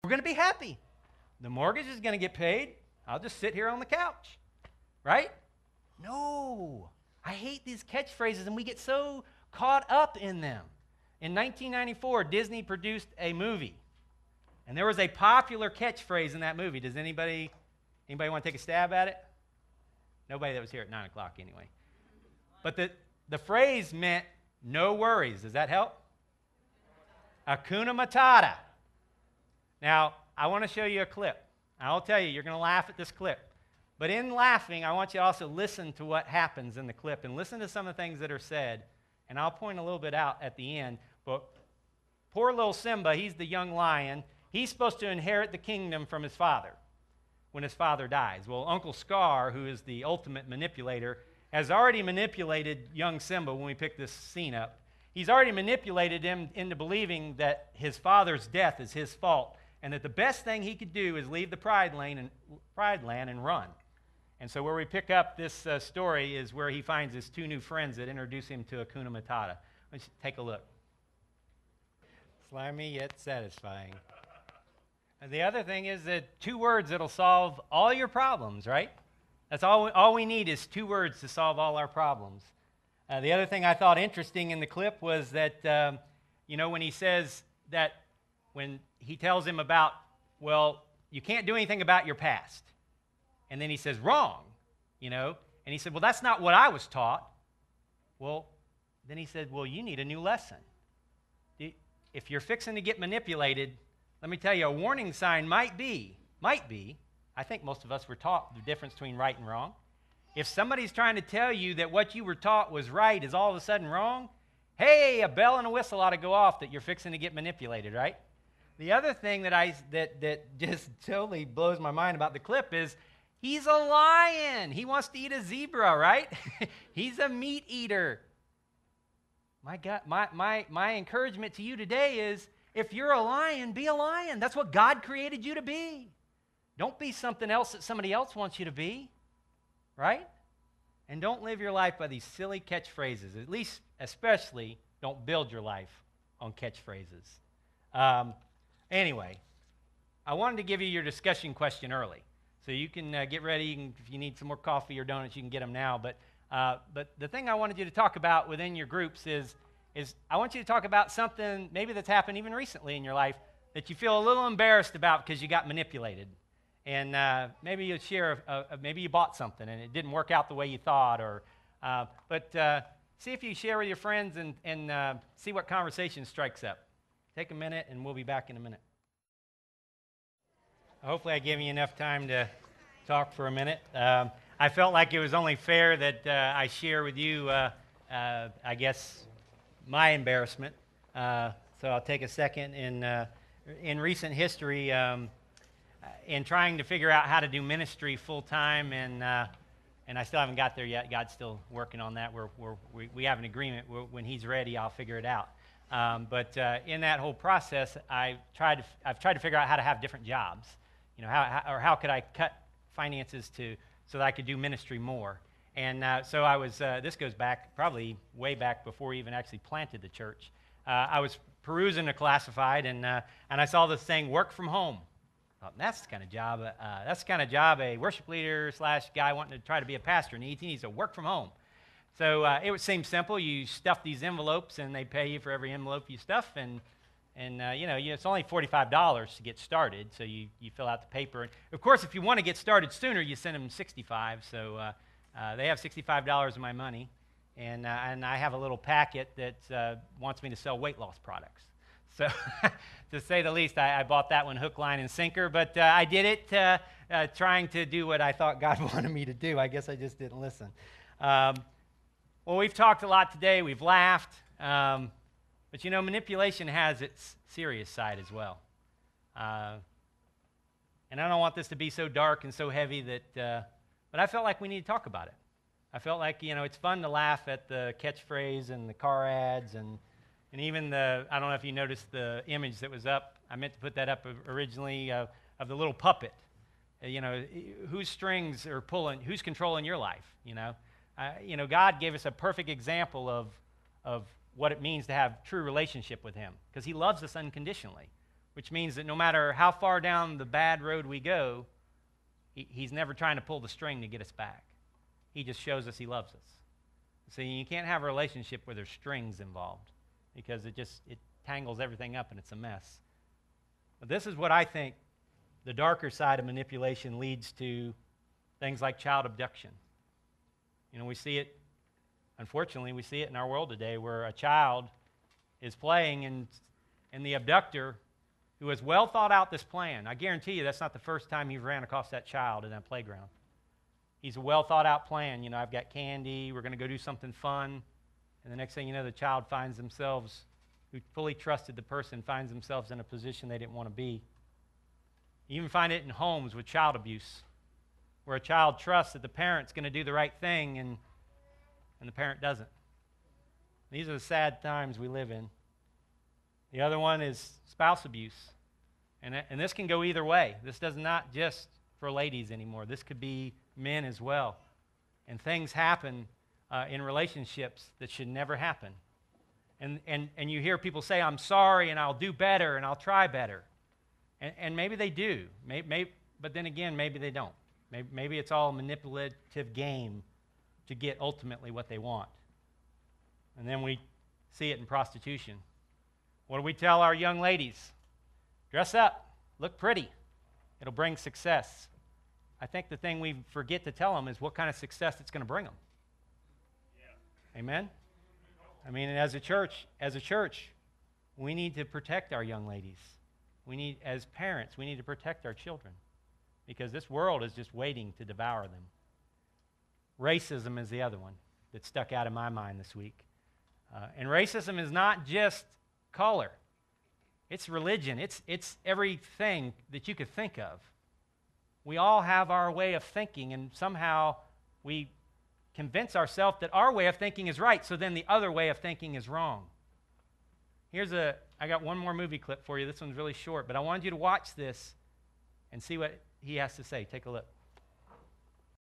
We're going to be happy. The mortgage is going to get paid. I'll just sit here on the couch, right? No. I hate these catchphrases, and we get so caught up in them. In 1994, Disney produced a movie, and there was a popular catchphrase in that movie. Does anybody want to take a stab at it? Nobody that was here at 9 o'clock anyway. But the phrase meant no worries. Does that help? Hakuna Matata. Now, I want to show you a clip. I'll tell you, you're going to laugh at this clip. But in laughing, I want you to also listen to what happens in the clip and listen to some of the things that are said. And I'll point a little bit out at the end. But poor little Simba, he's the young lion. He's supposed to inherit the kingdom from his father when his father dies. Well, Uncle Scar, who is the ultimate manipulator, has already manipulated young Simba when we pick this scene up. He's already manipulated him into believing that his father's death is his fault and that the best thing he could do is leave the Pride Land and run. And so where we pick up this story is where he finds his two new friends that introduce him to Hakuna Matata. Let's take a look. Slimy yet satisfying. And the other thing is that 2 words that'll solve all your problems, right? That's all we need is 2 words to solve all our problems. The other thing I thought interesting in the clip was that, when he says that, when he tells him about, well, you can't do anything about your past. And then he says, wrong, and he said, well, that's not what I was taught. Well, then he said, well, you need a new lesson. If you're fixing to get manipulated, let me tell you, a warning sign might be, I think most of us were taught the difference between right and wrong. If somebody's trying to tell you that what you were taught was right is all of a sudden wrong, hey, a bell and a whistle ought to go off that you're fixing to get manipulated, right? The other thing that just totally blows my mind about the clip is he's a lion. He wants to eat a zebra, right? He's a meat eater. My God, my encouragement to you today is if you're a lion, be a lion. That's what God created you to be. Don't be something else that somebody else wants you to be, right? And don't live your life by these silly catchphrases. At least, especially, don't build your life on catchphrases. Anyway, I wanted to give you your discussion question early. So you can get ready. If you need some more coffee or donuts, you can get them now. But the thing I wanted you to talk about within your groups is I want you to talk about something maybe that's happened even recently in your life that you feel a little embarrassed about because you got manipulated. And maybe you share, maybe you bought something and it didn't work out the way you thought. But see if you share with your friends and see what conversation strikes up. Take a minute, and we'll be back in a minute. Hopefully I gave you enough time to talk for a minute. I felt like it was only fair that I share with you, I guess, my embarrassment. So I'll take a second. In recent history, in trying to figure out how to do ministry full-time, and I still haven't got there yet. God's still working on that. We have an agreement. When He's ready, I'll figure it out. But in that whole process, I've tried to figure out how to have different jobs. How could I cut finances so that I could do ministry more? And so I was. This goes back probably way back before we even actually planted the church. I was perusing a classified, and I saw this thing, work from home. I thought, that's the kind of job. That's the kind of job a worship leader / guy wanting to try to be a pastor needs. He needs to work from home. So it would seem simple. You stuff these envelopes, and they pay you for every envelope you stuff, and it's only $45 to get started. So you fill out the paper. And of course, if you want to get started sooner, you send them $65. So they have $65 of my money, and I have a little packet that wants me to sell weight loss products. So to say the least, I bought that one hook, line, and sinker. But I did it trying to do what I thought God wanted me to do. I guess I just didn't listen. Well, we've talked a lot today. We've laughed. But manipulation has its serious side as well. And I don't want this to be so dark and so heavy but I felt like we need to talk about it. I felt like, it's fun to laugh at the catchphrase and the car ads and even I don't know if you noticed the image that was up. I meant to put that up originally of the little puppet. Whose strings are pulling, who's controlling your life, God gave us a perfect example of what it means to have true relationship with Him, because He loves us unconditionally. which means that no matter how far down the bad road we go, he's never trying to pull the string to get us back. He just shows us he loves us. See, you can't have a relationship where there's strings involved because it tangles everything up and it's a mess. But this is what I think the darker side of manipulation leads to things like child abduction. You know, we see it, unfortunately, we see it in our world today where a child is playing and the abductor, who has well thought out this plan, I guarantee you that's not the first time you've ran across that child in that playground. He's a well thought out plan. You know, I've got candy, we're going to go do something fun. And the next thing you know, the child finds themselves, who fully trusted the person, finds themselves in a position they didn't want to be. You even find it in homes with child abuse, where a child trusts that the parent's going to do the right thing and the parent doesn't. These are the sad times we live in. The other one is spouse abuse. And this can go either way. This does not just for ladies anymore. This could be men as well. And things happen in relationships that should never happen. And you hear people say, I'm sorry, and I'll do better, and I'll try better. And maybe they do. But then again, maybe they don't. Maybe it's all a manipulative game to get ultimately what they want. And then we see it in prostitution. What do we tell our young ladies? Dress up, look pretty. It'll bring success. I think the thing we forget to tell them is what kind of success it's going to bring them. Yeah. Amen? I mean, as a church, we need to protect our young ladies. As parents, we need to protect our children because this world is just waiting to devour them. Racism is the other one that stuck out in my mind this week. And racism is not just color. It's religion. It's everything that you could think of. We all have our way of thinking, and somehow we convince ourselves that our way of thinking is right, so then the other way of thinking is wrong. I got one more movie clip for you. This one's really short, but I wanted you to watch this and see what he has to say. Take a look.